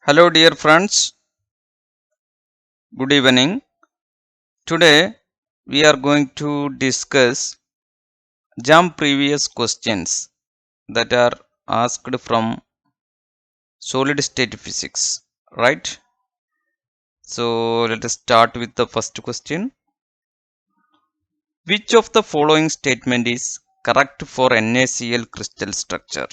Hello dear friends, good evening. Today we are going to discuss JAM previous questions that are asked from solid state physics, right? So let us start with the first question. Which of the following statement is correct for NaCl crystal structure?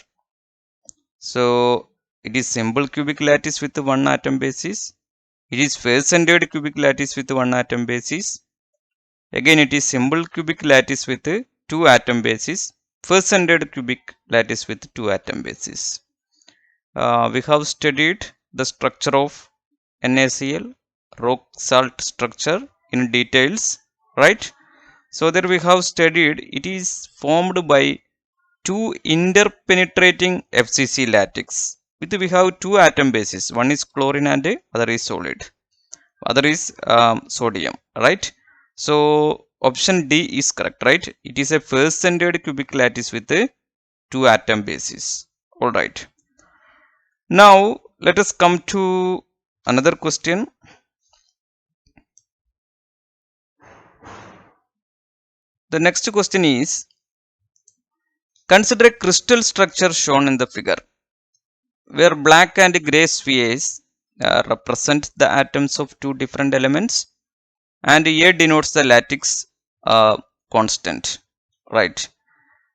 So it is simple cubic lattice with one atom basis. It is face-centered cubic lattice with one atom basis. Again, it is simple cubic lattice with two atom bases, first-centered cubic lattice with two atom bases. We have studied the structure of NaCl, rock salt structure in details, right? So there we have studied it is formed by two interpenetrating FCC lattice. With we have two atom bases, one is chlorine and other is solid, other is sodium, right? So option D is correct, right? It is a first-centered cubic lattice with a two atom basis. All right. Now let us come to another question. The next question is, consider a crystal structure shown in the figure where black and gray spheres represent the atoms of two different elements and A denotes the lattice constant, right?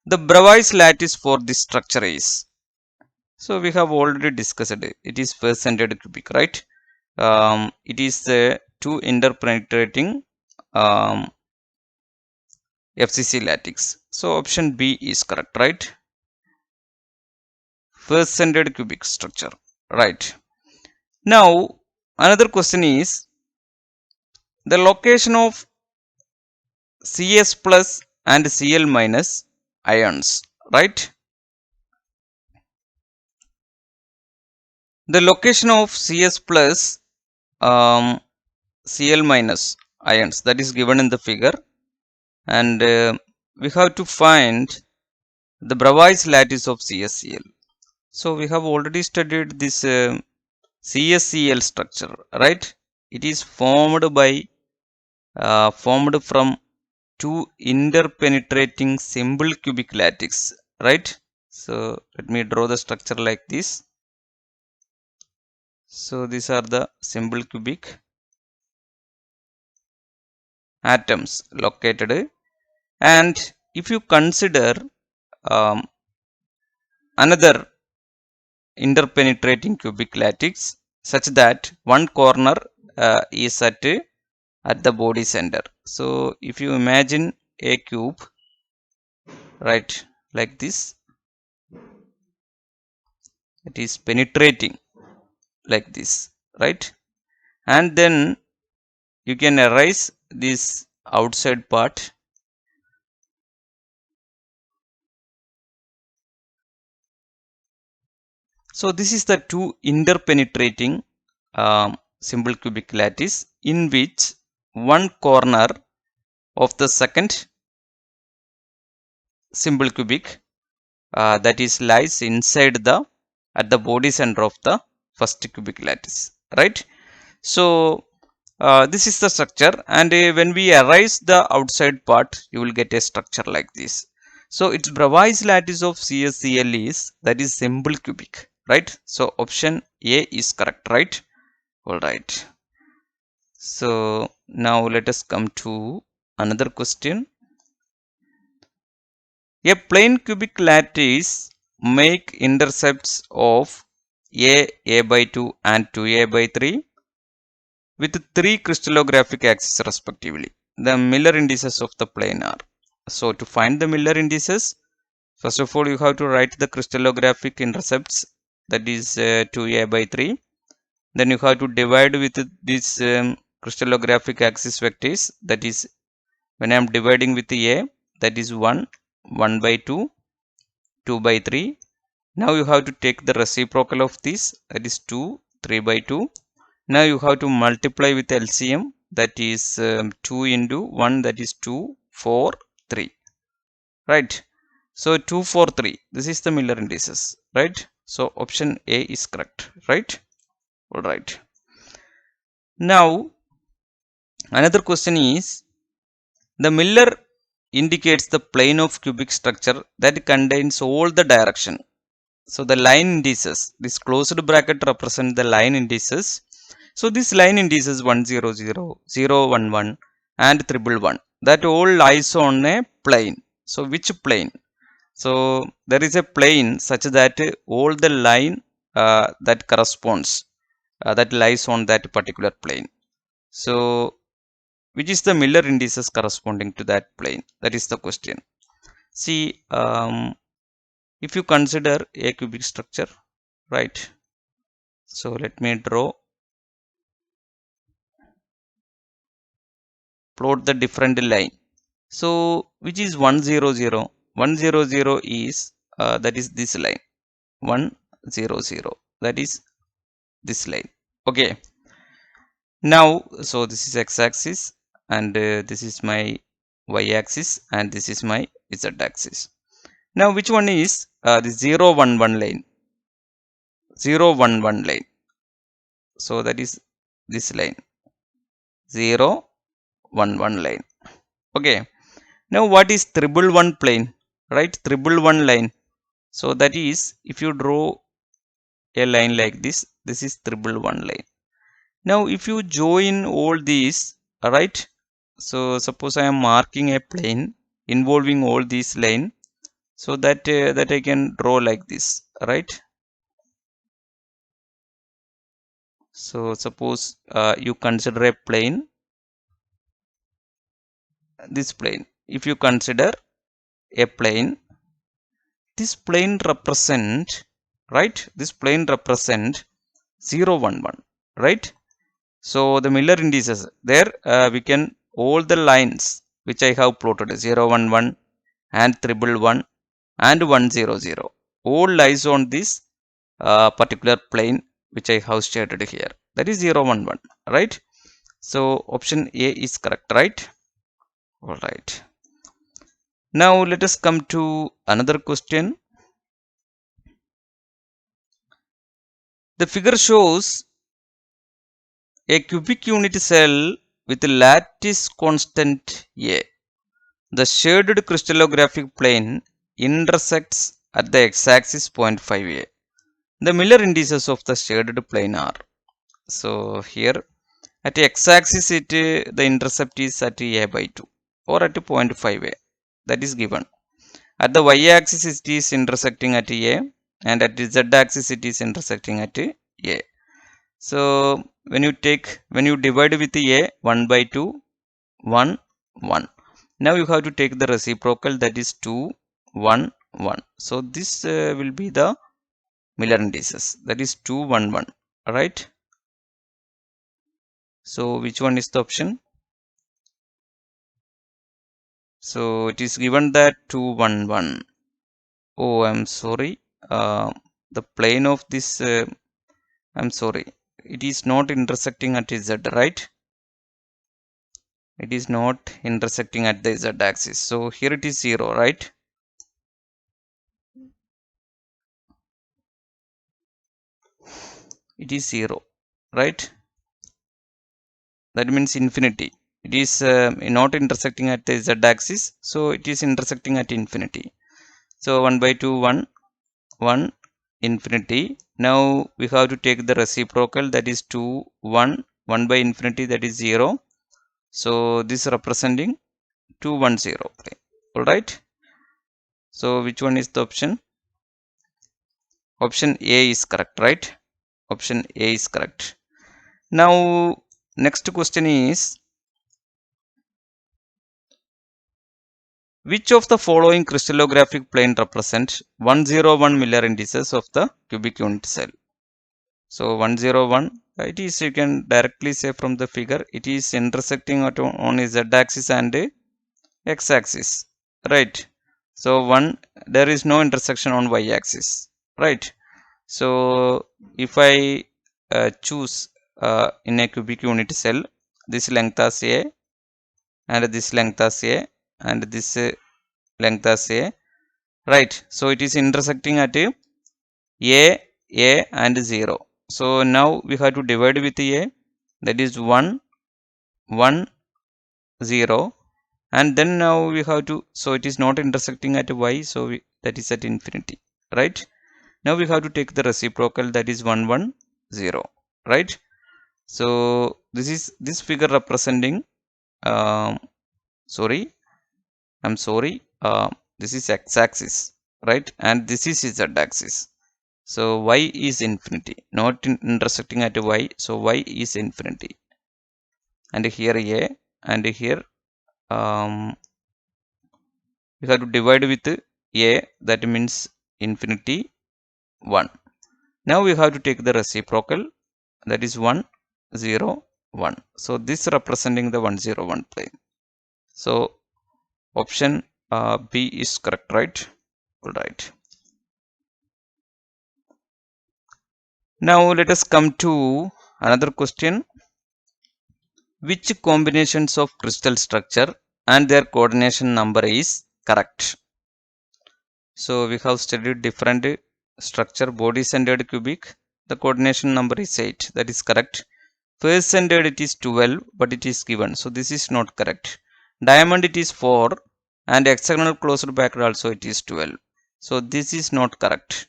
The Bravais lattice for this structure is, so we have already discussed it. It is first-centered cubic, right? It is two interpenetrating FCC lattice. So option B is correct, right? First-centered cubic structure, right? Now another question is the location of Cs plus and Cl minus ions, right? The location of Cs plus Cl minus ions that is given in the figure, and we have to find the Bravais lattice of CsCl. So we have already studied this CsCl structure, right? It is formed from two interpenetrating simple cubic lattice, right? So let me draw the structure like this. So these are the simple cubic atoms located, and if you consider another interpenetrating cubic lattice such that one corner is at the body center. So if you imagine a cube, right, like this, it is penetrating like this, right? And then you can erase this outside part. So this is the two interpenetrating simple cubic lattice in which one corner of the second simple cubic that is lies inside the at the body center of the first cubic lattice, right? So this is the structure, and when we erase the outside part you will get a structure like this. So its Bravais lattice of CsCl is that is simple cubic, right? So option A is correct, right? All right. So now let us come to another question. A plane cubic lattice make intercepts of a by 2 and 2a by 3 with 3 crystallographic axes respectively. The Miller indices of the plane are. So to find the Miller indices, first of all you have to write the crystallographic intercepts, that is 2a by 3. Then you have to divide with this crystallographic axis vectors, that is when I am dividing with a, that is 1, 1 by 2, 2 by 3. Now you have to take the reciprocal of this, that is 2, 3 by 2. Now you have to multiply with LCM, that is 2 into 1, that is 2, 4, 3. Right. So 2, 4, 3. This is the Miller indices, right? So option A is correct, right? All right. Now another question is, the Miller indicates the plane of cubic structure that contains all the direction. So the line indices, this closed bracket represent the line indices. So this line indices 100, 011 and 111, that all lies on a plane. So which plane? So there is a plane such that all the line that corresponds that lies on that particular plane. So which is the Miller indices corresponding to that plane? That is the question. See, if you consider a cubic structure, right? So let me plot the different line. So which is 100? 100 is that is this line. 100, that is this line. Okay. Now, so this is x-axis and this is my y-axis and this is my z-axis. Now which one is the 011 line? 011 line. So that is this line. 011 line. Okay. Now what is 111 plane? Right? 111 line. So that is, if you draw a line like this, this is 111 line. Now if you join all these, right? So suppose I am marking a plane involving all these line, so that that I can draw like this, right? So suppose you consider a plane, this plane. If you consider a plane, this plane represent, right? This plane represent 011, right? So the Miller indices there we can, all the lines which I have plotted, 011 and 111 and 100, all lies on this particular plane which I have stated here, that is 011, right? So option A is correct, right? All right. Now let us come to another question. The figure shows a cubic unit cell with lattice constant A. The shaded crystallographic plane intersects at the x-axis 0.5a. The Miller indices of the shaded plane are. So here at x-axis the intercept is at a by 2 or at 0.5a, that is given. At the y-axis it is intersecting at a, and at the z-axis it is intersecting at a. So when you divide with a, 1 by 2, 1, 1. Now you have to take the reciprocal, that is 2, 1, 1. So this will be the Miller indices, that is 2, 1, 1, right? So which one is the option? So it is given that 2, 1, 1. Oh, I'm sorry. The plane of this, I'm sorry, it is not intersecting at z, right? It is not intersecting at the z axis. So here it is 0, right? It is 0, right? That means infinity. It is not intersecting at the z axis, so it is intersecting at infinity. So 1 by 2, 1, 1, infinity. Now we have to take the reciprocal, that is 2, 1, 1 by infinity, that is 0. So this representing 2, 1, 0. Alright. So which one is the option? Option A is correct, right? Option A is correct. Now next question is, which of the following crystallographic plane represent 101 Miller indices of the cubic unit cell? So 101, it is, you can directly say from the figure, it is intersecting on a z-axis and a x-axis, right? So there is no intersection on y-axis, right? So if I choose in a cubic unit cell, this length as a and this length as a and this length as a, right? So it is intersecting at a and 0. So now we have to divide with A, that is 1, 1, 0, and then now we have to, so it is not intersecting at Y, so that is at infinity, right? Now we have to take the reciprocal, that is 1, 1, 0, right? So this is this figure representing, sorry, I'm sorry, this is x-axis, right? And this is z-axis. So y is infinity, not intersecting at y, so y is infinity. And here A, and here we have to divide with A, that means infinity 1. Now we have to take the reciprocal, that is 1, 0, 1. So this representing the 1, 0, 1 plane. So option B is correct, right? All right. Now let us come to another question. Which combinations of crystal structure and their coordination number is correct? So we have studied different structure, body centered cubic. The coordination number is 8. That is correct. Face centered it is 12, but it is given. So this is not correct. Diamond it is 4, and hexagonal closed bracket also it is 12. So this is not correct.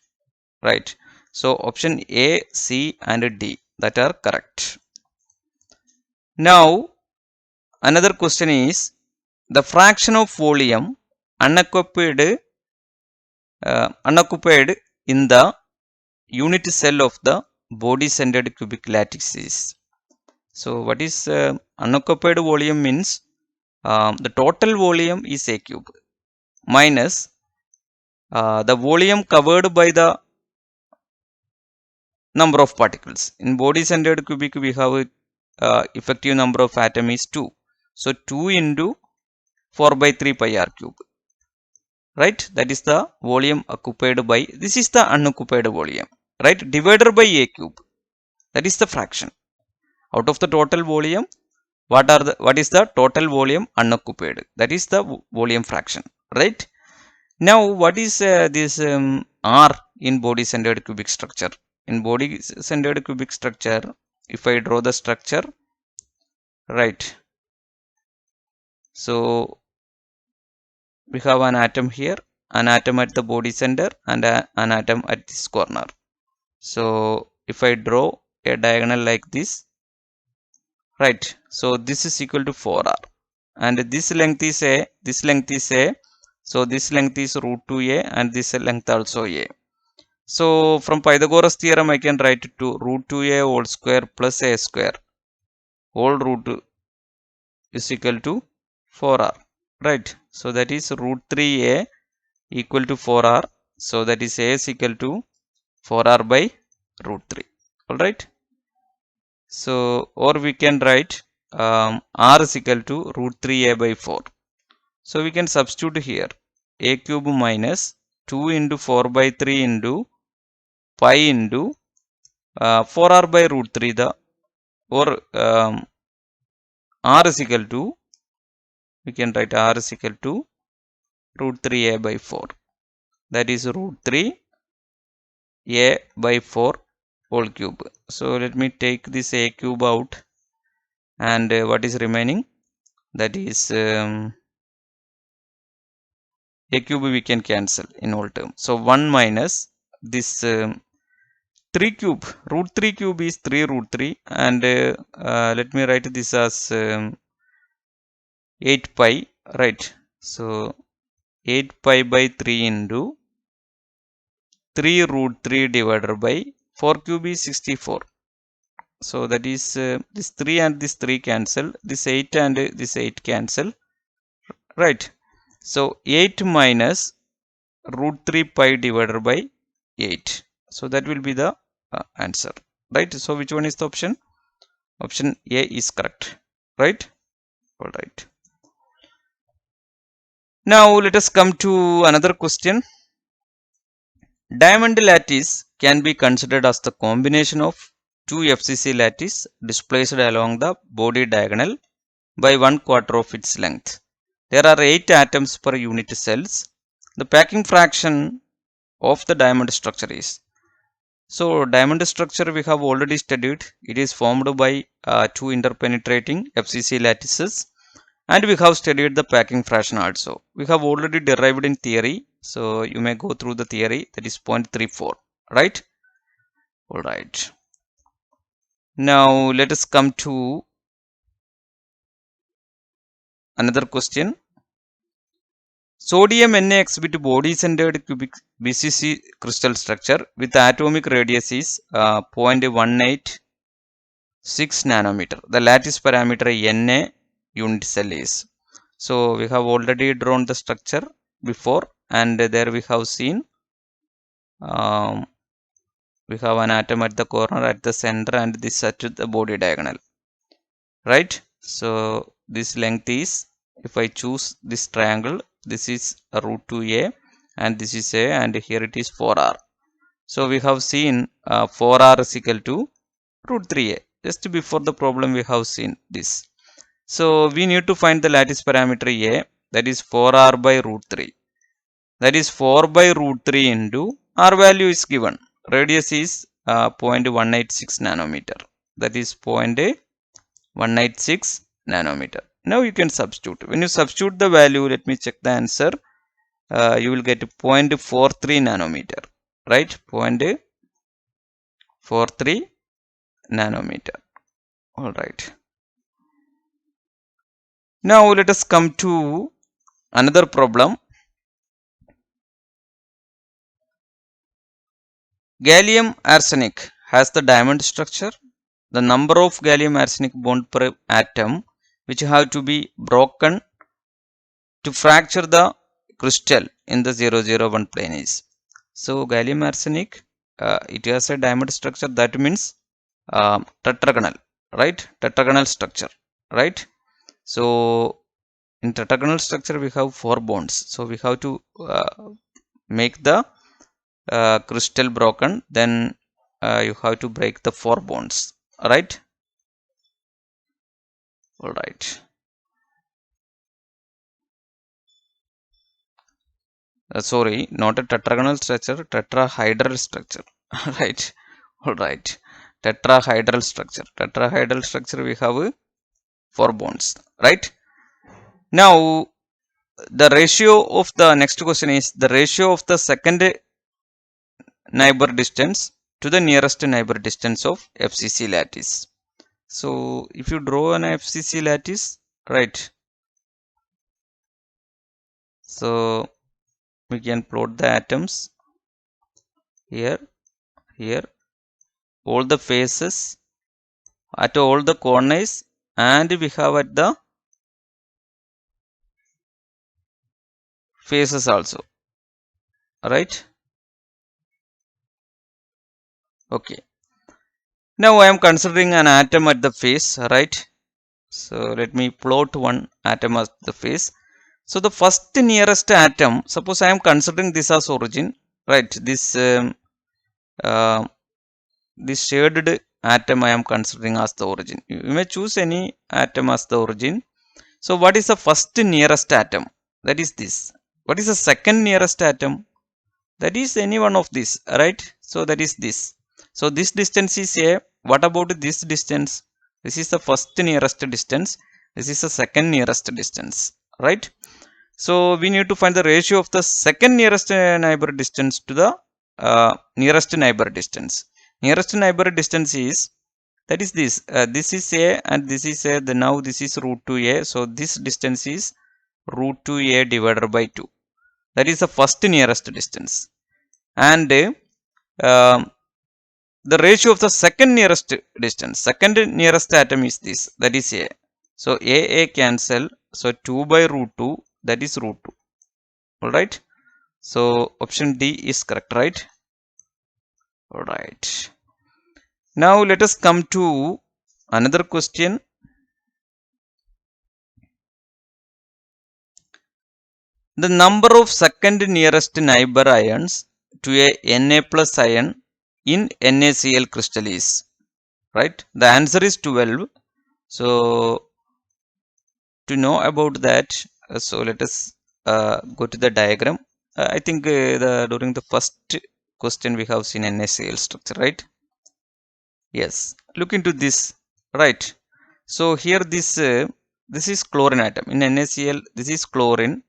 Right. So option A, C and D that are correct. Now another question is the fraction of volume unoccupied in the unit cell of the body centered cubic lattice is. So what is unoccupied volume means the total volume is A cube minus the volume covered by the number of particles. In body centered cubic we have effective number of atom is 2. So 2 into 4 by 3 pi r cube. Right, that is the volume occupied by, this is the unoccupied volume, right, divided by A cube, that is the fraction. Out of the total volume, what is the total volume unoccupied, that is the volume fraction, right? Now what is this R in body centered cubic structure? In body centered cubic structure, if I draw the structure, right, so we have an atom here, an atom at the body center, and an atom at this corner. So if I draw a diagonal like this, right, so this is equal to 4r, and this length is a, so this length is root 2a, and this length also a. So from Pythagoras theorem I can write to root 2a whole square plus a square whole root is equal to 4r, right? So that is root 3a equal to 4r, so that is a is equal to 4r by root 3. All right, so or we can write r is equal to root 3a by 4. So we can substitute here a cube minus 2 into 4 by 3 into pi into 4r by root 3, the or r is equal to, we can write r is equal to root 3a by 4, that is root 3a by 4 whole cube. So let me take this a cube out, and what is remaining, that is a cube we can cancel in whole term. So 1 minus this 3 cube, root 3 cube is 3 root 3, and let me write this as 8 pi, right? So 8 pi by 3 into 3 root 3 divided by 4 cube is 64. So that is this 3 and this 3 cancel, this 8 and this 8 cancel, right? So 8 minus root 3 pi divided by 8. So that will be the answer, right? So which one is the option? Option A is correct, right? All right. Now let us come to another question. Diamond lattice can be considered as the combination of two FCC lattice displaced along the body diagonal by 1/4 of its length. There are 8 atoms per unit cells. The packing fraction of the diamond structure is. So diamond structure we have already studied. It is formed by two interpenetrating FCC lattices, and we have studied the packing fraction also. We have already derived in theory, so you may go through the theory, that is 0.34, right? All right. Now let us come to another question. Sodium Na exhibit body-centered cubic BCC crystal structure with atomic radius is 0.186 nanometer. The lattice parameter Na unit cell is. So we have already drawn the structure before, and there we have seen we have an atom at the corner, at the center, and this at the body diagonal, right? So this length is, if I choose this triangle, this is a root 2a, and this is a, and here it is 4r. So we have seen 4r is equal to root 3a. Just before the problem we have seen this. So we need to find the lattice parameter a, that is 4r by root 3. That is 4 by root 3 into r value is given. Radius is 0.186 nanometer. That is 0.186 nanometer. Now you can substitute. When you substitute the value, let me check the answer. You will get 0.43 nanometer, right? 0.43 nanometer. All right. Now let us come to another problem. Gallium arsenic has the diamond structure. The number of gallium arsenic bond per atom which have to be broken to fracture the crystal in the 001 plane is. So gallium arsenic, it has a diamond structure, that means tetragonal, right? Tetragonal structure, right? So in tetragonal structure we have 4 bonds, so we have to make the crystal broken, then you have to break the 4 bonds, right? All right. Sorry, not a tetragonal structure, tetrahedral structure. Right. All right. Tetrahedral structure. Tetrahedral structure we have 4 bonds, right? Now the ratio of the next question is the ratio of the second neighbor distance to the nearest neighbor distance of FCC lattice. So if you draw an FCC lattice, right, so we can plot the atoms here, here, all the faces at all the corners, and we have at the faces also, right? Okay. Now I am considering an atom at the face, right? So let me plot one atom at the face. So the first nearest atom, suppose I am considering this as origin, right? This shaded atom I am considering as the origin. You may choose any atom as the origin. So what is the first nearest atom? That is this. What is the second nearest atom? That is any one of this, right? So that is this. So this distance is a. What about this distance? This is the first nearest distance. This is the second nearest distance, right? So we need to find the ratio of the second nearest neighbor distance to the nearest neighbor distance. Nearest neighbor distance is, that is this. This is a and this is a. Now this is root 2a. So this distance is root 2a divided by 2. That is the first nearest distance. And the ratio of the second nearest distance, second nearest atom is this. That is a. So a cancel. So 2 by root 2. That is root 2. All right. So option D is correct, right? All right. Now let us come to another question. The number of second nearest neighbor ions to a Na plus ion in NaCl crystal is, right? The answer is 12. So to know about that, so let us go to the diagram. I think during the first question we have seen NaCl structure, right? Yes, look into this, right? So here this is chlorine atom. In NaCl, this is chlorine,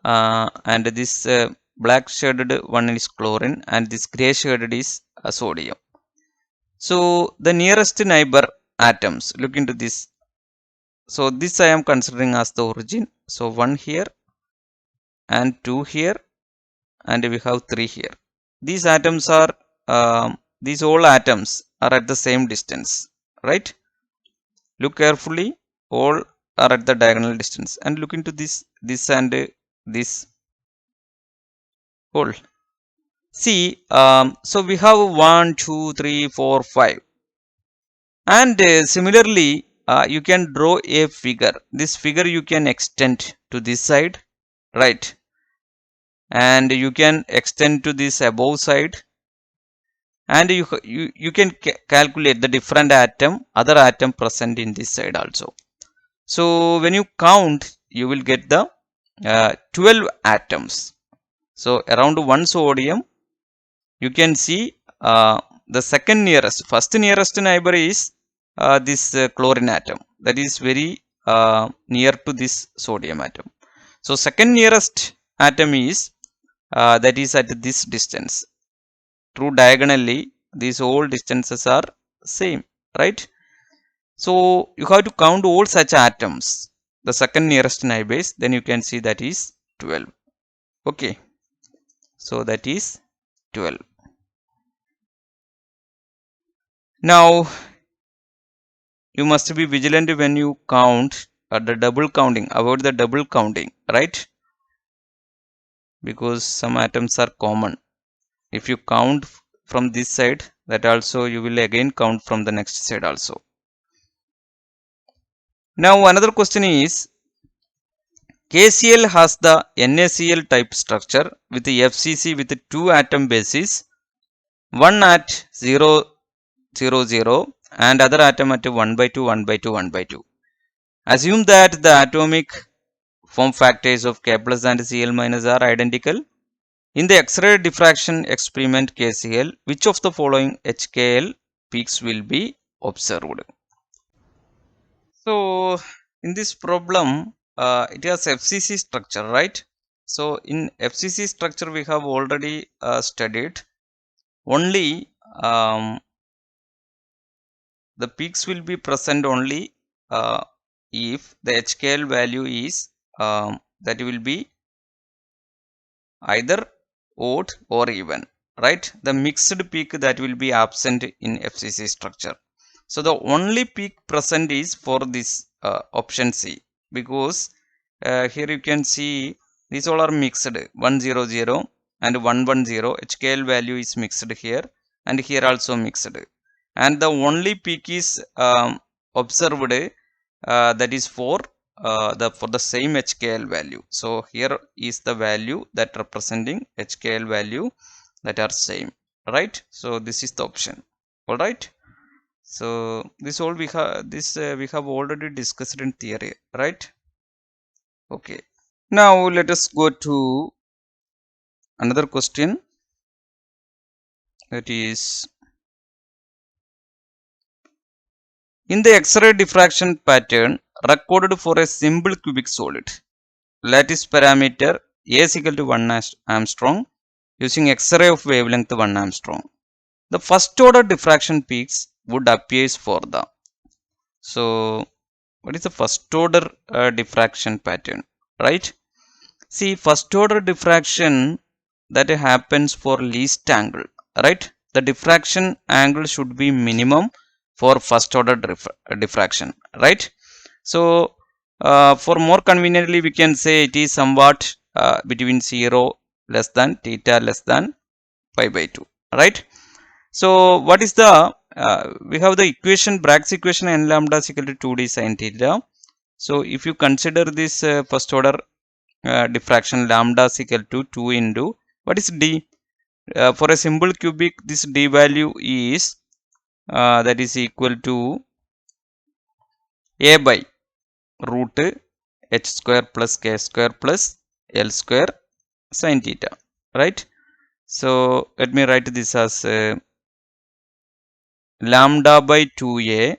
and this black shaded one is chlorine, and this gray shaded is sodium. So the nearest neighbor atoms, look into this. So this I am considering as the origin. So 1 here and 2 here, and we have 3 here. These atoms are these all atoms are at the same distance, right? Look carefully, all are at the diagonal distance, and look into this and this all. See, so we have 1 2 3 4 5, and similarly you can draw a figure. This figure you can extend to this side, right? And you can extend to this above side, and you can calculate the different other atom present in this side also. So when you count, you will get the 12 atoms. So around 1 sodium, you can see the second nearest, first nearest neighbor is this chlorine atom, that is very near to this sodium atom. So second nearest atom is that is at this distance. Through diagonally, these all distances are same, right? So you have to count all such atoms, the second nearest neighbor, then you can see that is 12. Okay, so that is 12. Now you must be vigilant when you count at the double counting, avoid the double counting, right? Because some atoms are common. If you count from this side, that also you will again count from the next side also. Now another question is, KCl has the NaCl type structure with the FCC with the 2 atom bases, one at 0 0 0 and other atom at 1 by 2 1 by 2 1 by 2. Assume that the atomic form factors of K plus and Cl minus are identical. In the X-ray diffraction experiment KCl, which of the following HKl peaks will be observed? So in this problem, it has FCC structure, right? So in FCC structure we have already studied. Only the peaks will be present only if the HKl value is that will be either odd or even, right? The mixed peak that will be absent in FCC structure. So the only peak present is for this option C, because here you can see these all are mixed, 100 and 110. HKl value is mixed here, and here also mixed, and the only peak is observed that is for the same HKl value. So here is the value that representing HKl value that are same, right? So this is the option. All right. So this all we have we have already discussed in theory, right? Okay. Now let us go to another question, that is, in the X-ray diffraction pattern recorded for a simple cubic solid, lattice parameter A is equal to 1 Armstrong using X-ray of wavelength 1 Armstrong. The first order diffraction peaks would appear for the. So what is the first order diffraction pattern, right? See, first order diffraction that happens for least angle, right? The diffraction angle should be minimum for first order diffraction, right? So for more conveniently we can say it is somewhat between 0 less than theta less than pi by 2, right? So what is the we have the equation, Bragg's equation, n lambda is equal to 2d sin theta. So if you consider this first order diffraction, lambda is equal to 2 into what is d? For a simple cubic, this d value is that is equal to a by root h square plus k square plus l square sin theta, right? So let me write this as lambda by 2a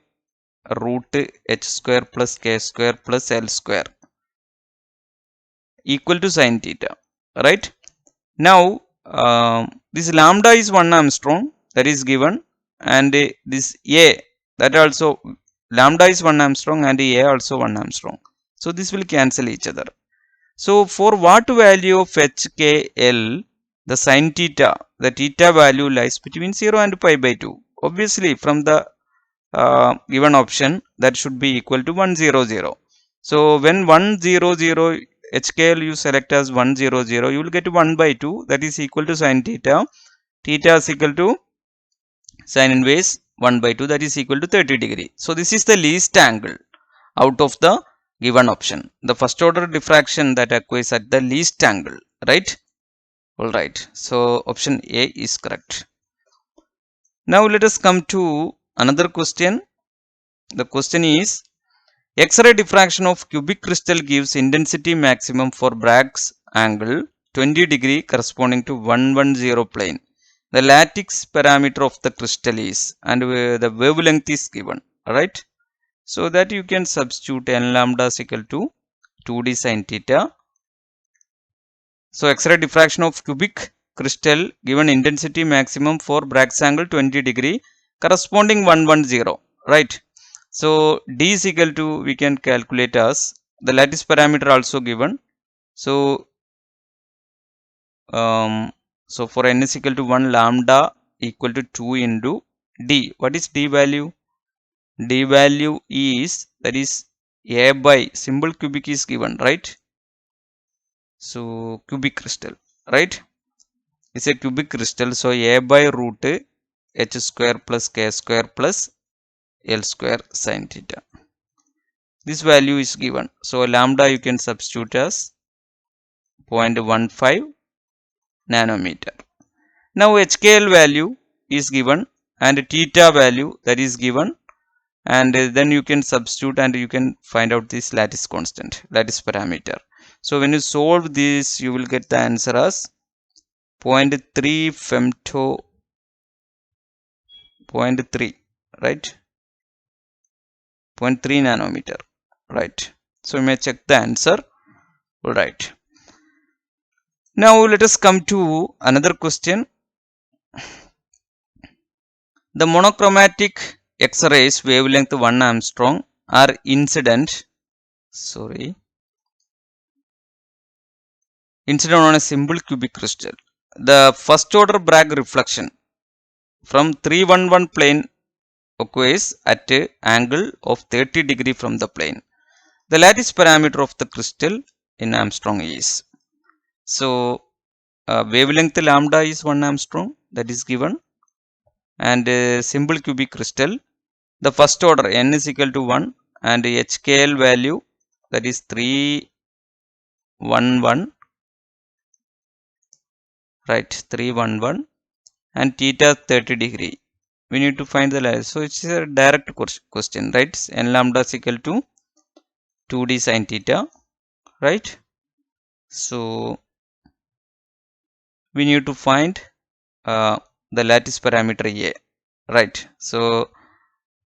root h square plus k square plus l square equal to sin theta, right? Now this lambda is 1 Armstrong, that is given, and this a, that also lambda is 1 Armstrong and a also 1 Armstrong, so this will cancel each other. So for what value of HKL the sin theta, the theta value lies between 0 and pi by 2. Obviously from the given option that should be equal to 100. So when 100 HKL you select as 100, you will get 1 by 2, that is equal to sin theta. Theta is equal to sin inverse 1 by 2, that is equal to 30 degree. So this is the least angle out of the given option, the first order diffraction that occurs at the least angle, right? All right, so option A is correct. Now let us come to another question. The question is, X-ray diffraction of cubic crystal gives intensity maximum for Bragg's angle 20 degree corresponding to 110 plane. The lattice parameter of the crystal is, and the wavelength is given, right? So that you can substitute n lambda is equal to 2d sin theta. So X-ray diffraction of cubic crystal given intensity maximum for Bragg's angle 20 degree corresponding 110, right? So d is equal to, we can calculate as the lattice parameter also given. So so for n is equal to 1, lambda equal to 2 into d. What is d value? D value is, that is a by symbol cubic is given, right? So cubic crystal, right? It's a cubic crystal, so a by root h square plus k square plus l square sin theta. This value is given, so lambda you can substitute as 0.15 nanometer. Now HKL value is given and theta value that is given, and then you can substitute and you can find out this lattice constant, lattice parameter. So when you solve this, you will get the answer as 0.3 femto 0.3, right? 0.3 nanometer, right? So you may check the answer. All right, now let us come to another question. The monochromatic X-rays wavelength 1 Armstrong are incident on a simple cubic crystal. The first order Bragg reflection from 311 plane occurs at an angle of 30 degree from the plane. The lattice parameter of the crystal in Armstrong is, so wavelength lambda is 1 Armstrong, that is given, and simple cubic crystal, the first order n is equal to 1 and HKL value that is 311, right? 311 and theta 30 degree. We need to find the lattice. So it's a direct question, right? N lambda is equal to 2d sin theta, right? So we need to find the lattice parameter A, right? So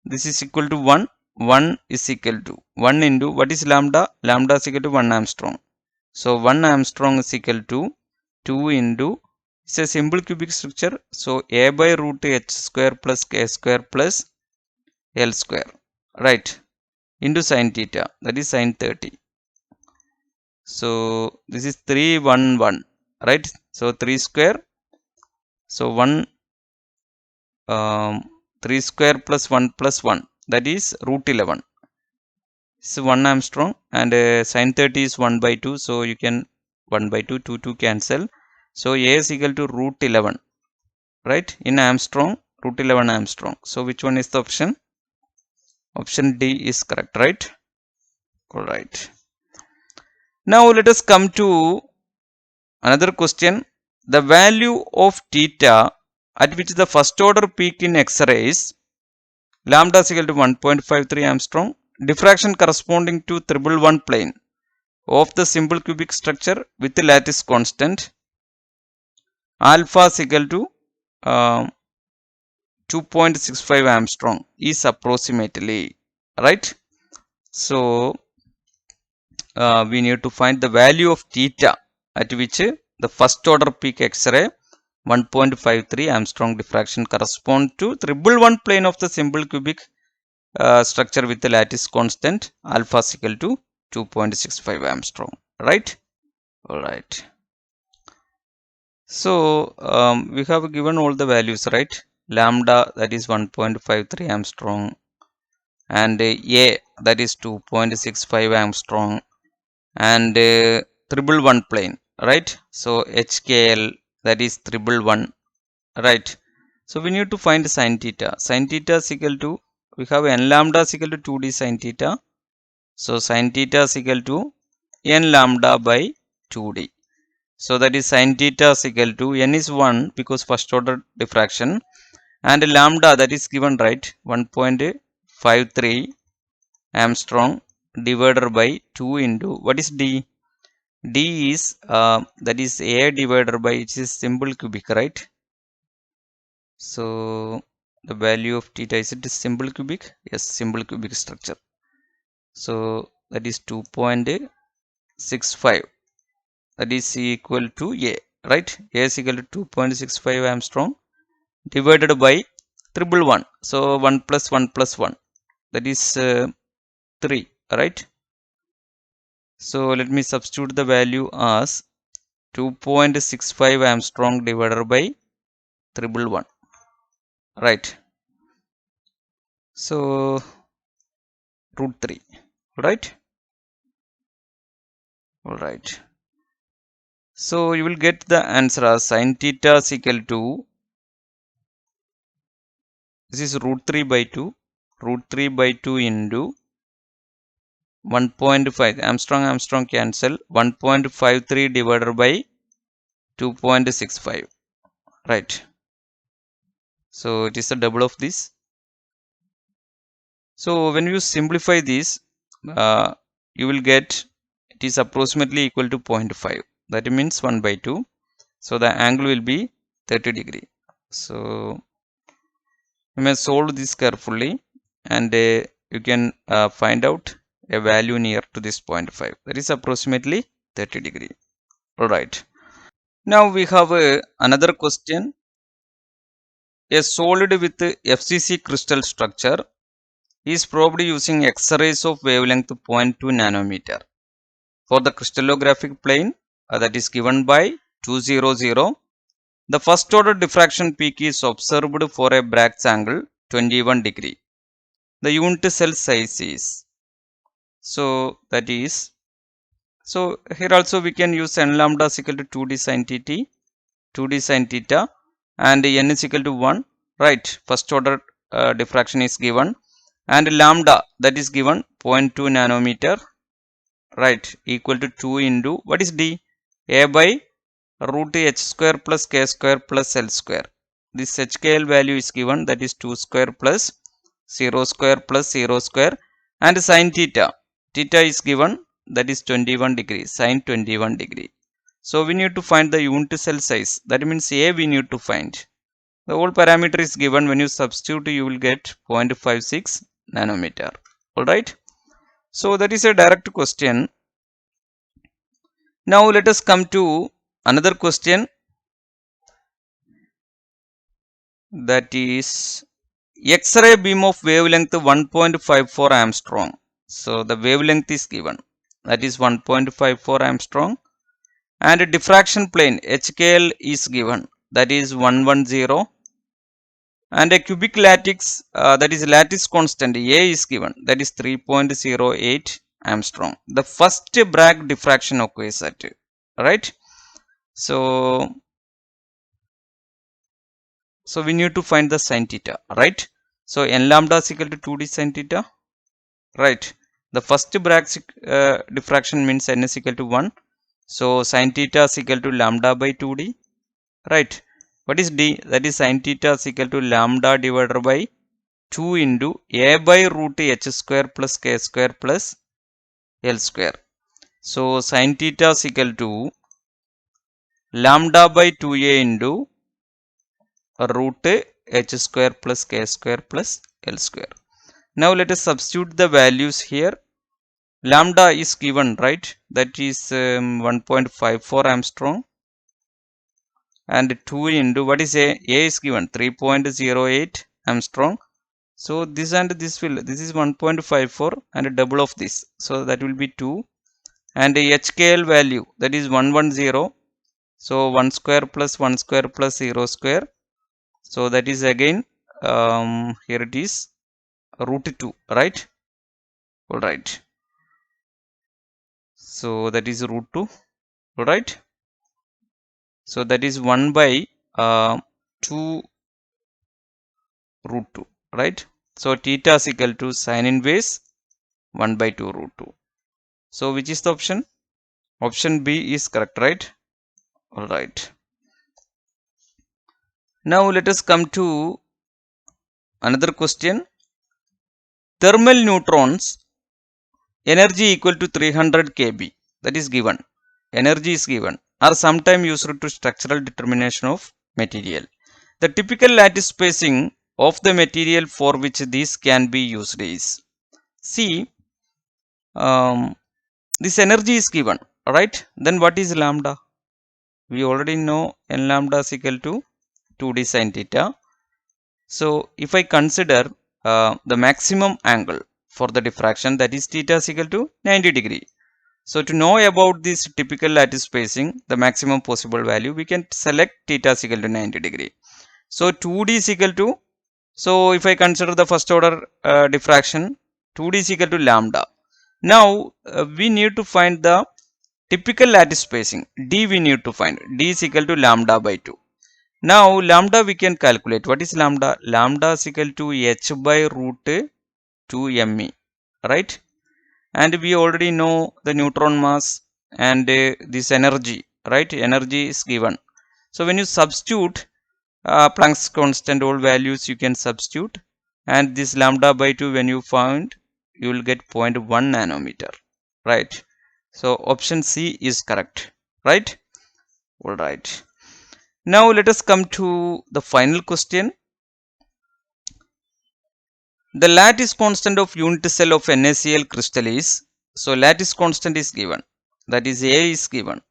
this is equal to 1, 1 is equal to 1 into, what is lambda? Lambda is equal to 1 Armstrong. So 1 Armstrong is equal to 2 into, it's a simple cubic structure, so a by root h square plus k square plus l square, right, into sin theta, that is sin 30. So this is 311, right? So 3 square, so 1 3 square plus 1 plus 1, that is root 11. It's 1 Armstrong and sin 30 is 1 by 2, so you can 1 by 2, 2 cancel. So A is equal to root 11, right? In Armstrong, root 11 Armstrong. So which one is the option? Option D is correct, right? All right. Now let us come to another question. The value of theta at which the first order peak in X-rays lambda is equal to 1.53 Armstrong, diffraction corresponding to 111 plane of the simple cubic structure with the lattice constant alpha is equal to 2.65 Armstrong is approximately, right? So we need to find the value of theta at which the first order peak X-ray 1.53 Armstrong diffraction correspond to triple one plane of the simple cubic structure with the lattice constant alpha is equal to 2.65 Armstrong, right? All right. So we have given all the values, right? Lambda, that is 1.53 Armstrong, and A, that is 2.65 Armstrong, and triple one plane, right? So HKL, that is triple one, right? So we need to find sin theta. Sin theta is equal to, we have n lambda is equal to 2d sin theta. So sin theta is equal to n lambda by 2d. So that is sin theta is equal to, n is 1 because first order diffraction, and lambda, that is given, right? 1.53 Armstrong divided by 2 into, what is d? D is that is A divided by, it is simple cubic, right? So the value of theta, is it simple cubic? Yes, simple cubic structure. So that is 2.65, that is equal to A, right? A is equal to 2.65 Armstrong divided by triple one. So 1 plus 1 plus 1, that is 3, right? So let me substitute the value as 2.65 Armstrong divided by triple one, right? So root 3, right? All right. So you will get the answer as sin theta is equal to, this is root 3 by 2, root 3 by 2 into 1.5, Armstrong cancel, 1.53 divided by 2.65, right? So it is the double of this. So when you simplify this, you will get, it is approximately equal to 0.5, that means 1 by 2. So the angle will be 30 degree. So you may solve this carefully, and you can find out a value near to this 0.5, that is approximately 30 degree. All right. Now we have another question. A solid with FCC crystal structure is probed using X-rays of wavelength 0.2 nanometer for the crystallographic plane that is given by 200. The first order diffraction peak is observed for a Bragg's angle 21 degree. The unit cell size is, so that is, so here also we can use n lambda is equal to 2d sin theta, 2d sin theta, and n is equal to 1, right? First order diffraction is given, and lambda, that is given 0.2 nanometer, right, equal to 2 into, what is d? A by root h square plus k square plus l square. This HKL value is given, that is 2 square plus 0 square plus 0 square, and sin theta, theta is given, that is 21 degree, sin 21 degree. So we need to find the unit cell size, that means A we need to find. The whole parameter is given, when you substitute you will get 0.56 nanometer. All right. So that is a direct question. Now let us come to another question, that is X-ray beam of wavelength 1.54 Armstrong. So the wavelength is given, that is 1.54 Armstrong, and diffraction plane HKL is given, that is 110, and a cubic lattice, that is lattice constant A is given, that is 3.08 Armstrong. The first Bragg diffraction occurs at, right? So we need to find the sin theta, right? So n lambda is equal to 2d sin theta, right? The first Bragg diffraction means n is equal to 1. So sin theta is equal to lambda by 2d, right? What is d? That is sin theta is equal to lambda divided by 2 into a by root h square plus k square plus l square. So sin theta is equal to lambda by 2a into root h square plus k square plus l square. Now let us substitute the values here. Lambda is given, right? That is 1.54 Armstrong, and 2 into what is a is given 3.08 Armstrong. So this and this is 1.54 and double of this, so that will be 2, and the HKL value, that is 110. So 1 square plus 1 square plus 0 square, so that is again here it is root 2, right? All right, so that is root 2, all right? So that is 1 by 2 root 2, right? So theta is equal to sine inverse 1 by 2 root 2. So which is the option? Option B is correct, right? All right. Now let us come to another question. Thermal neutrons energy equal to 300 kb, that is given. Energy is given, are sometimes used to structural determination of material. The typical lattice spacing of the material for which this can be used is, see, this energy is given, right? Then what is lambda? We already know n lambda is equal to 2d sin theta. So if I consider the maximum angle for the diffraction, that is theta is equal to 90 degree. So to know about this typical lattice spacing, the maximum possible value, we can select theta is equal to 90 degree. So 2d is equal to, so if I consider the first order diffraction, 2d is equal to lambda. Now we need to find the typical lattice spacing, d we need to find, d is equal to lambda by 2. Now lambda we can calculate. What is lambda? Lambda is equal to h by root 2 me, right? And we already know the neutron mass and this energy, right? Energy is given. So when you substitute Planck's constant, all values you can substitute, and this lambda by 2 when you find, you will get 0.1 nanometer, right? So option C is correct, right? All right. Now let us come to the final question. The lattice constant of unit cell of NaCl crystal is, so lattice constant is given, that is A is given,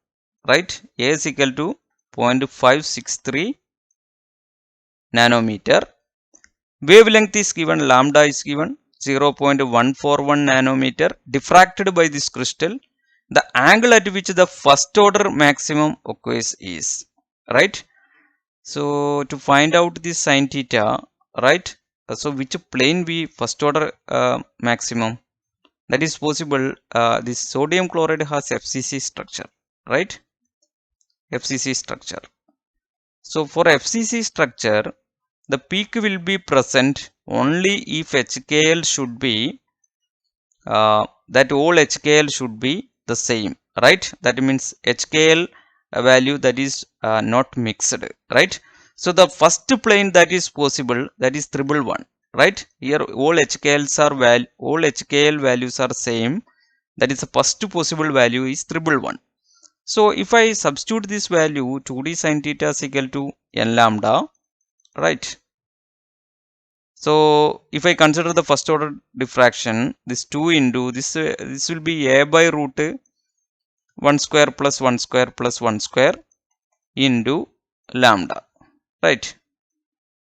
right? A is equal to 0.563 nanometer. Wavelength is given, lambda is given 0.141 nanometer diffracted by this crystal. The angle at which the first order maximum occurs is, right? So to find out this sin theta, right? So which plane we first order maximum, that is possible, this sodium chloride has FCC structure, right? FCC structure. So for FCC structure, the peak will be present only if HKL should be that all HKL should be the same, right? That means HKL value that is not mixed, right? So the first plane that is possible, that is 111, right? Here all HKLs are all HKL values are same, that is the first possible value is 111. So if I substitute this value, 2d sin theta is equal to n lambda, right? So if I consider the first order diffraction, this 2 into this will be A by root 1 square plus 1 square plus 1 square into lambda, right?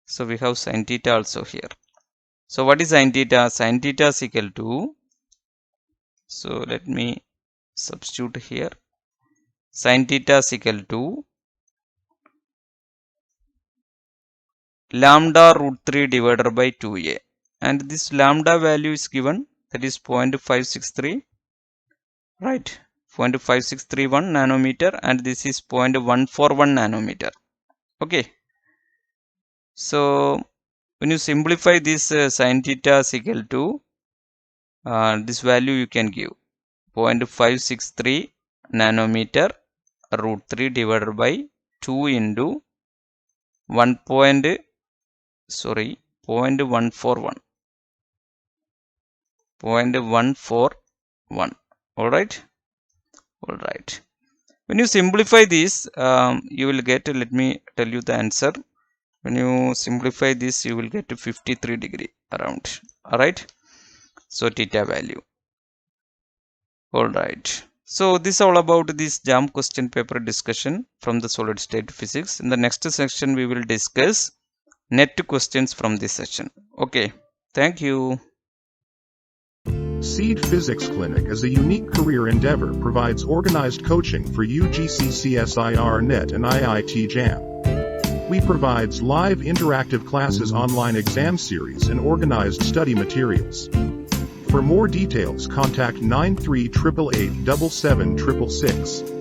So we have sin theta also here. So what is sin theta? Sin theta is equal to, so let me substitute here, sin theta is equal to lambda root 3 divided by 2a, and this lambda value is given, that is 0.563, right? 0.5631 nanometer, and this is 0.141 nanometer. Okay, so when you simplify this sin theta is equal to this value you can give 0.563 nanometer root 3 divided by 2 into 0.141. All right. When you simplify this, you will get, let me tell you the answer. When you simplify this, you will get 53 degree around. All right, so theta value. All right, so this is all about this JAM question paper discussion from the solid state physics. In the next section, we will discuss net questions from this session. Okay, thank you. Seed Physics Clinic is a unique career endeavor, provides organized coaching for UGC CSIR NET and IIT JAM. We provides live interactive classes, online exam series, and organized study materials. For more details, contact 9388877666.